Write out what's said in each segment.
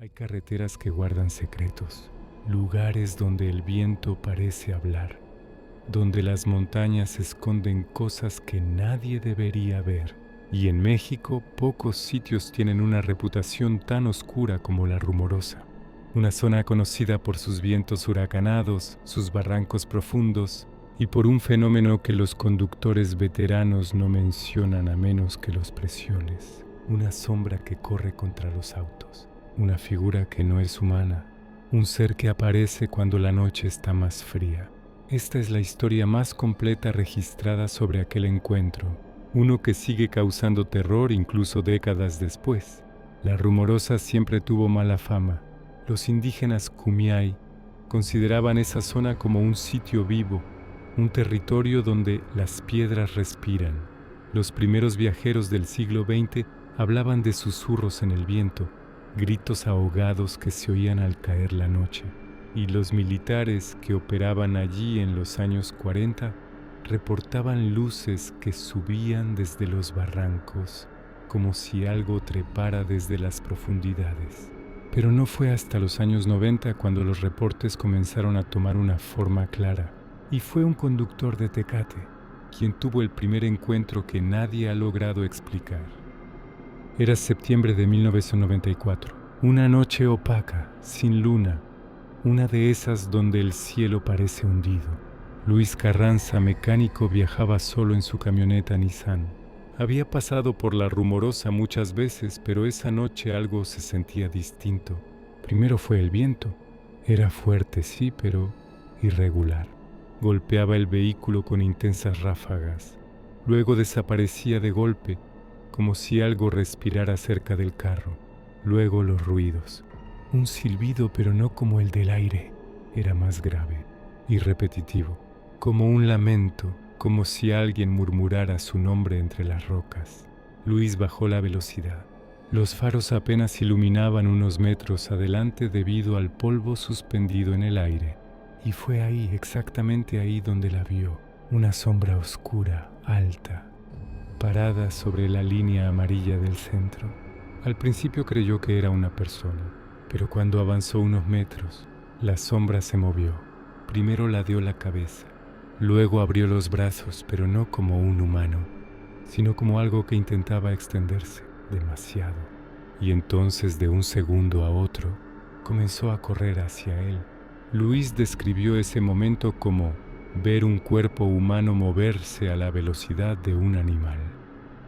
Hay carreteras que guardan secretos, lugares donde el viento parece hablar, donde las montañas esconden cosas que nadie debería ver. Y en México, pocos sitios tienen una reputación tan oscura como La Rumorosa. Una zona conocida por sus vientos huracanados, sus barrancos profundos y por un fenómeno que los conductores veteranos no mencionan a menos que los presiones. Una sombra que corre contra los autos. Una figura que no es humana, un ser que aparece cuando la noche está más fría. Esta es la historia más completa registrada sobre aquel encuentro, uno que sigue causando terror incluso décadas después. La Rumorosa siempre tuvo mala fama. Los indígenas Kumiai consideraban esa zona como un sitio vivo, un territorio donde las piedras respiran. Los primeros viajeros del siglo XX hablaban de susurros en el viento, gritos ahogados que se oían al caer la noche, y los militares que operaban allí en los años 40 reportaban luces que subían desde los barrancos, como si algo trepara desde las profundidades. Pero no fue hasta los años 90 cuando los reportes comenzaron a tomar una forma clara, y fue un conductor de Tecate quien tuvo el primer encuentro que nadie ha logrado explicar. Era septiembre de 1994, una noche opaca, sin luna, una de esas donde el cielo parece hundido. Luis Carranza, mecánico, viajaba solo en su camioneta Nissan. Había pasado por La Rumorosa muchas veces, pero esa noche algo se sentía distinto. Primero fue el viento. Era fuerte, sí, pero irregular. Golpeaba el vehículo con intensas ráfagas. Luego desaparecía de golpe, como si algo respirara cerca del carro. Luego los ruidos. Un silbido, pero no como el del aire. Era más grave y repetitivo, como un lamento, como si alguien murmurara su nombre entre las rocas. Luis bajó la velocidad. Los faros apenas iluminaban unos metros adelante debido al polvo suspendido en el aire. Y fue ahí, exactamente ahí donde la vio, una sombra oscura, alta, parada sobre la línea amarilla del centro. Al principio creyó que era una persona, pero cuando avanzó unos metros, la sombra se movió. Primero ladeó la cabeza, luego abrió los brazos, pero no como un humano, sino como algo que intentaba extenderse demasiado. Y entonces, de un segundo a otro, comenzó a correr hacia él. Luis describió ese momento como ver un cuerpo humano moverse a la velocidad de un animal.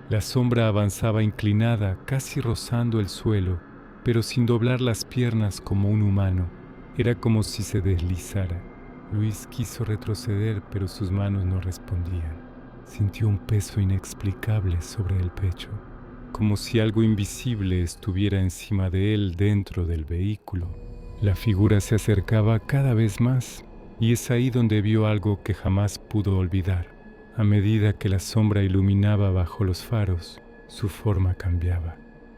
La sombra avanzaba inclinada, casi rozando el suelo, pero sin doblar las piernas como un humano. Era como si se deslizara. Luis quiso retroceder, pero sus manos no respondían. Sintió un peso inexplicable sobre el pecho, como si algo invisible estuviera encima de él dentro del vehículo. La figura se acercaba cada vez más, y es ahí donde vio algo que jamás pudo olvidar. A medida que la sombra iluminaba bajo los faros, su forma cambiaba.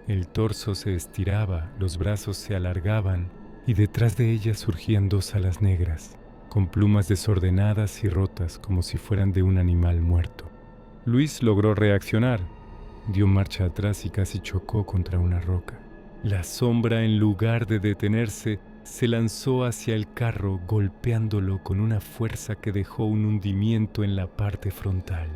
El torso se estiraba, los brazos se alargaban, y detrás de ella surgían dos alas negras, con plumas desordenadas y rotas como si fueran de un animal muerto. Luis logró reaccionar, dio marcha atrás y casi chocó contra una roca. La sombra, en lugar de detenerse, se lanzó hacia el carro, golpeándolo con una fuerza que dejó un hundimiento en la parte frontal.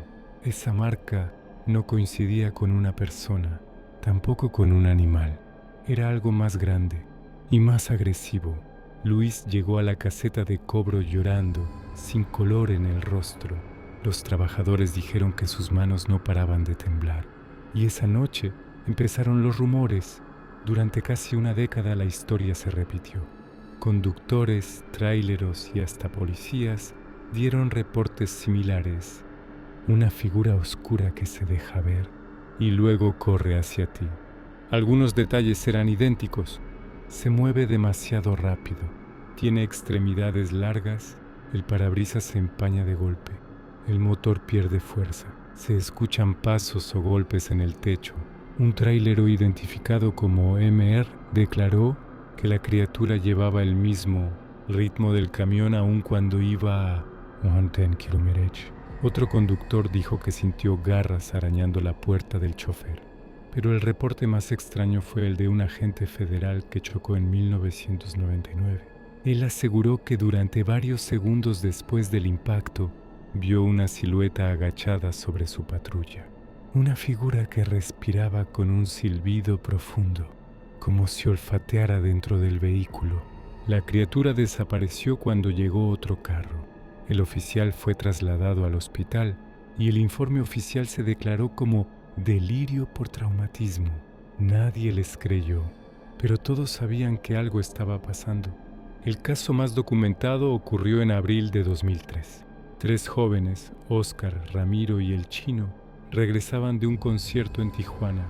Esa marca no coincidía con una persona, tampoco con un animal. Era algo más grande y más agresivo. Luis llegó a la caseta de cobro llorando, sin color en el rostro. Los trabajadores dijeron que sus manos no paraban de temblar. Y esa noche empezaron los rumores. Durante casi una década la historia se repitió. Conductores, tráileros y hasta policías dieron reportes similares. Una figura oscura que se deja ver y luego corre hacia ti. Algunos detalles eran idénticos. Se mueve demasiado rápido. Tiene extremidades largas. El parabrisas se empaña de golpe. El motor pierde fuerza. Se escuchan pasos o golpes en el techo. Un tráilero identificado como MR declaró que la criatura llevaba el mismo ritmo del camión aun cuando iba a 110 km/h. Otro conductor dijo que sintió garras arañando la puerta del chofer. Pero el reporte más extraño fue el de un agente federal que chocó en 1999. Él aseguró que durante varios segundos después del impacto, vio una silueta agachada sobre su patrulla. Una figura que respiraba con un silbido profundo, como si olfateara dentro del vehículo. La criatura desapareció cuando llegó otro carro. El oficial fue trasladado al hospital y el informe oficial se declaró como delirio por traumatismo. Nadie les creyó, pero todos sabían que algo estaba pasando. El caso más documentado ocurrió en abril de 2003. 3 jóvenes, Oscar, Ramiro y el Chino, regresaban de un concierto en Tijuana.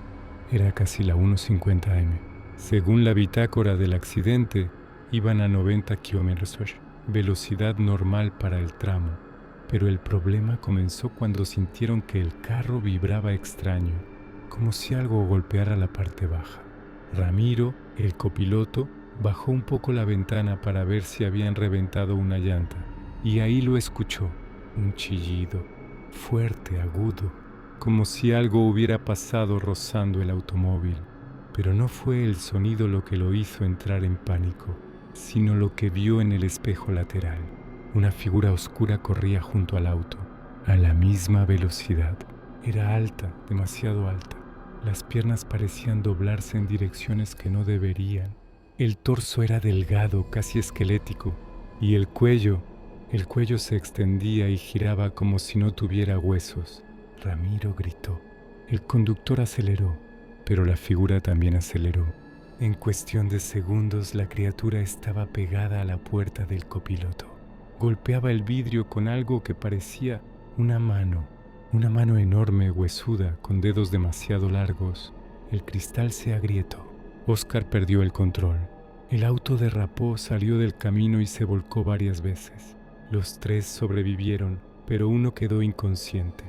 Era casi la 1:50 am. Según la bitácora del accidente, iban a 90 km/h, velocidad normal para el tramo. Pero el problema comenzó cuando sintieron que el carro vibraba extraño, como si algo golpeara la parte baja. Ramiro, el copiloto, bajó un poco la ventana para ver si habían reventado una llanta, y ahí lo escuchó, un chillido, fuerte, agudo, como si algo hubiera pasado rozando el automóvil. Pero no fue el sonido lo que lo hizo entrar en pánico, sino lo que vio en el espejo lateral. Una figura oscura corría junto al auto, a la misma velocidad. Era alta, demasiado alta. Las piernas parecían doblarse en direcciones que no deberían. El torso era delgado, casi esquelético, y el cuello se extendía y giraba como si no tuviera huesos. Ramiro gritó. El conductor aceleró, pero la figura también aceleró. En cuestión de segundos, la criatura estaba pegada a la puerta del copiloto. Golpeaba el vidrio con algo que parecía una mano enorme, huesuda, con dedos demasiado largos. El cristal se agrietó. Oscar perdió el control. El auto derrapó, salió del camino y se volcó varias veces. Los 3 sobrevivieron, pero uno quedó inconsciente.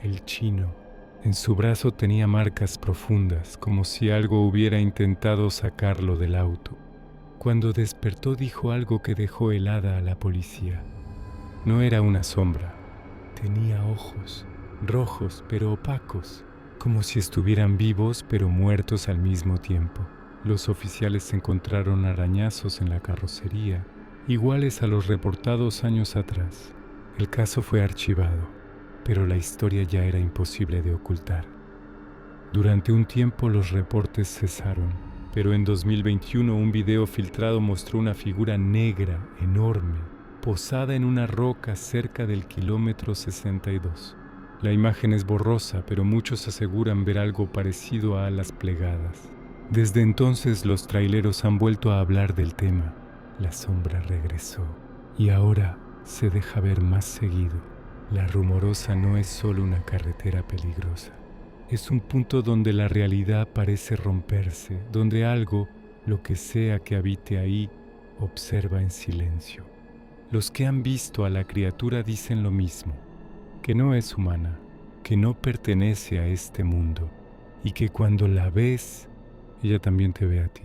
El Chino. En su brazo tenía marcas profundas, como si algo hubiera intentado sacarlo del auto. Cuando despertó dijo algo que dejó helada a la policía. No era una sombra. Tenía ojos, rojos pero opacos, como si estuvieran vivos pero muertos al mismo tiempo. Los oficiales encontraron arañazos en la carrocería, iguales a los reportados años atrás. El caso fue archivado, pero la historia ya era imposible de ocultar. Durante un tiempo los reportes cesaron, pero en 2021 un video filtrado mostró una figura negra, enorme, posada en una roca cerca del kilómetro 62. La imagen es borrosa, pero muchos aseguran ver algo parecido a alas plegadas. Desde entonces los traileros han vuelto a hablar del tema. La sombra regresó y ahora se deja ver más seguido. La Rumorosa no es solo una carretera peligrosa. Es un punto donde la realidad parece romperse, donde algo, lo que sea que habite ahí, observa en silencio. Los que han visto a la criatura dicen lo mismo, que no es humana, que no pertenece a este mundo y que cuando la ves, ella también te ve a ti.